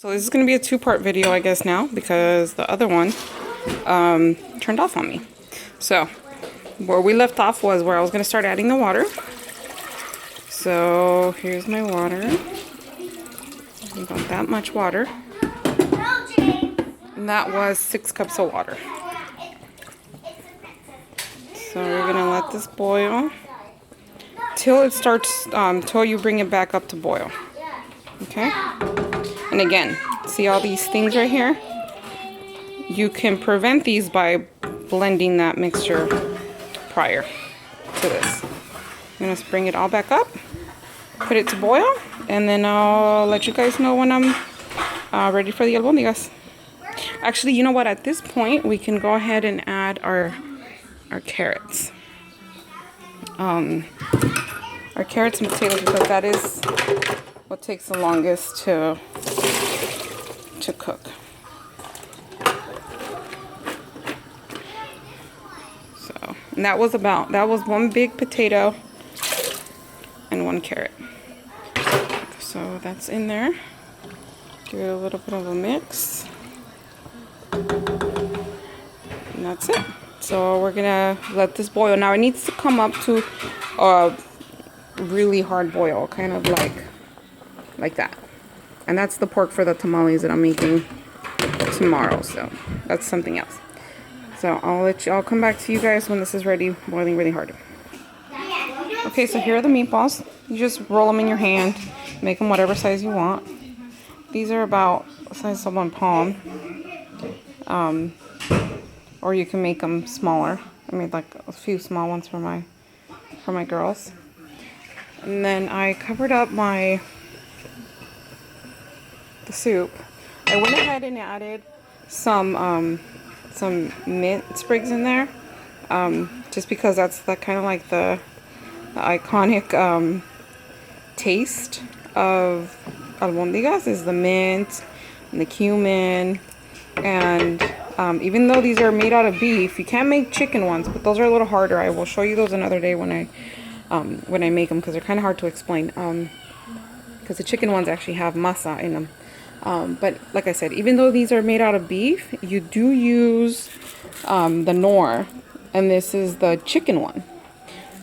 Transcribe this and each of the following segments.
So this is going to be a two-part video, I guess, now, because the other one turned off on me. So where we left off was where I was going to start adding the water. So here's my water. About that much water. And that was 6 cups of water. So we're going to let this boil till it starts, till you bring it back up to boil. Okay? And again, see all these things right here? You can prevent these by blending that mixture prior to this. I'm going to bring it all back up, put it to boil, and then I'll let you guys know when I'm ready for the albondigas. Actually, you know what? At this point, we can go ahead and add our carrots. Our carrots and potatoes, because that is what takes the longest to cook. So, and that was 1 big potato and 1 carrot. So that's in there. Give it a little bit of a mix. And that's it. So we're gonna let this boil. Now it needs to come up to a really hard boil, kind of like that. And that's the pork for the tamales that I'm making tomorrow. So that's something else. So I'll come back to you guys when this is ready, boiling really hard. Okay, so here are the meatballs. You just roll them in your hand, make them whatever size you want. These are about the size of 1 palm. Or you can make them smaller. I made like a few small ones for my girls. And then I covered up the soup. I went ahead and added some mint sprigs in there, just because that's kind of like the iconic taste of albondigas is the mint and the cumin. And even though these are made out of beef, you can't make chicken ones, but those are a little harder. I will show you those another day when I make them, because they're kind of hard to explain. Because the chicken ones actually have masa in them. But like I said, even though these are made out of beef, you do use the nor, and this is the chicken one.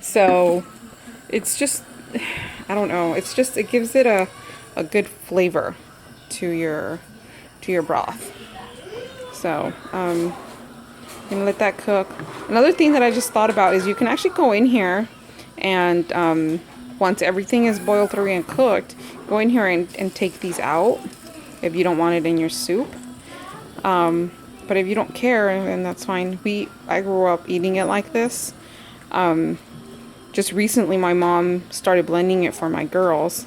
So it's just, I don't know, it gives it a good flavor to your broth. So I'm gonna let that cook. Another thing that I just thought about is you can actually go in here and once everything is boiled through and cooked, go in here and take these out if you don't want it in your soup. But if you don't care, then that's fine. I grew up eating it like this. Just recently my mom started blending it for my girls,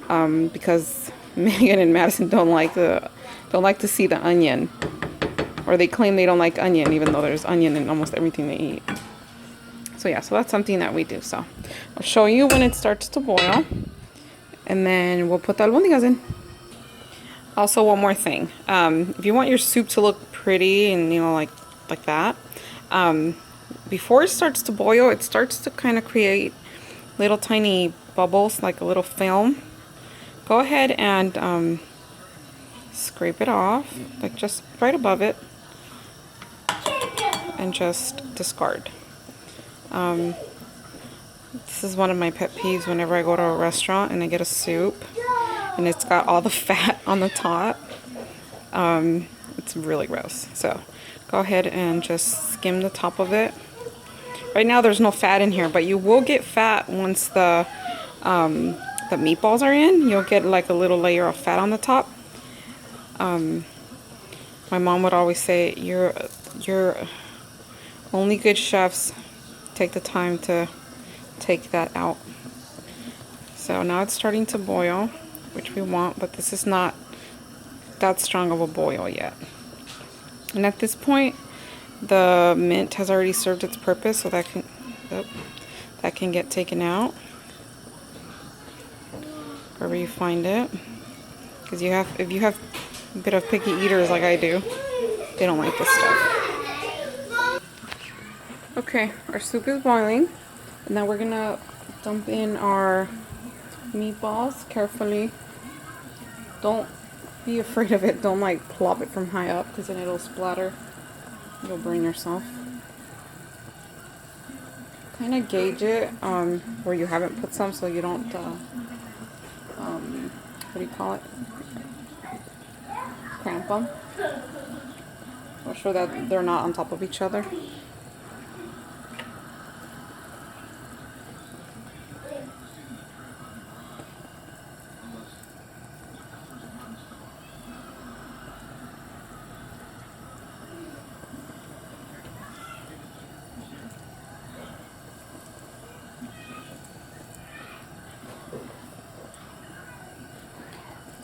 because Megan and Madison don't like to see the onion, or they claim they don't like onion, even though there's onion in almost everything they eat. So yeah, so that's something that we do. So I'll show you when it starts to boil, and then we'll put the albondigas in. Also, one more thing, if you want your soup to look pretty and like that, before it starts to boil, it starts to kind of create little tiny bubbles, like a little film. Go ahead and scrape it off, like just right above it, and just discard. This is one of my pet peeves whenever I go to a restaurant and I get a soup and it's got all the fat on the top. It's really gross. So go ahead and just skim the top of it. Right now there's no fat in here, but you will get fat once the meatballs are in. You'll get like a little layer of fat on the top. My mom would always say, you're only good chefs take the time to take that out. So now it's starting to boil, which we want, but this is not that strong of a boil yet. And at this point, the mint has already served its purpose, so that can get taken out wherever you find it. Because if you have a bit of picky eaters like I do, they don't like this stuff. Okay, our soup is boiling, and now we're gonna dump in our meatballs carefully. Don't be afraid of it. Don't like plop it from high up because then it'll splatter. You'll burn yourself. Kind of gauge it where you haven't put some so you don't, what do you call it? Cramp them. Make sure that they're not on top of each other.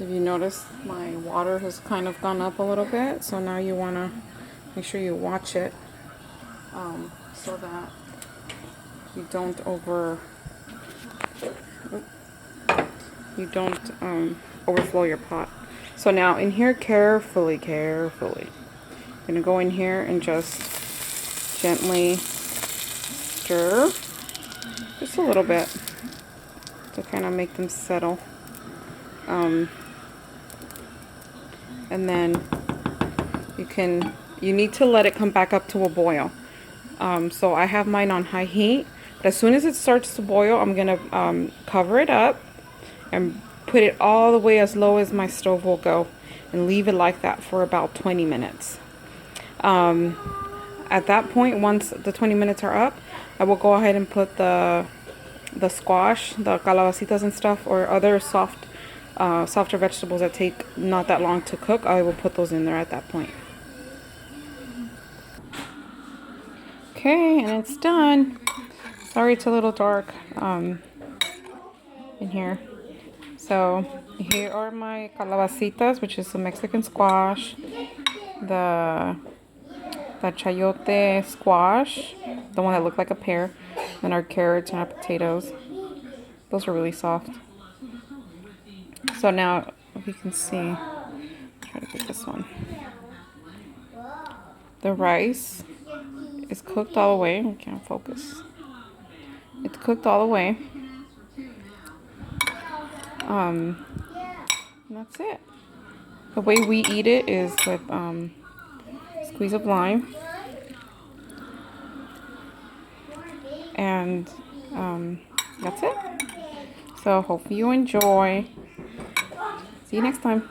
If you notice, my water has kind of gone up a little bit, so now you want to make sure you watch it so that you don't overflow your pot. So now in here, carefully, I'm gonna go in here and just gently stir just a little bit to kind of make them settle. And then you need to let it come back up to a boil. So I have mine on high heat, but as soon as it starts to boil, I'm gonna cover it up and put it all the way as low as my stove will go and leave it like that for about 20 minutes. At that point, once the 20 minutes are up, I will go ahead and put the squash, the calabacitas and stuff, or other softer vegetables that take not that long to cook. I will put those in there at that point. Okay, and it's done. Sorry it's a little dark in here. So here are my calabacitas, which is the Mexican squash, the chayote squash, the one that looked like a pear, and our carrots and our potatoes. Those are really soft. So now, if you can see, try to get this one. The rice is cooked all the way. I can't focus. It's cooked all the way. And that's it. The way we eat it is with squeeze of lime. And that's it. So hope you enjoy. See you next time.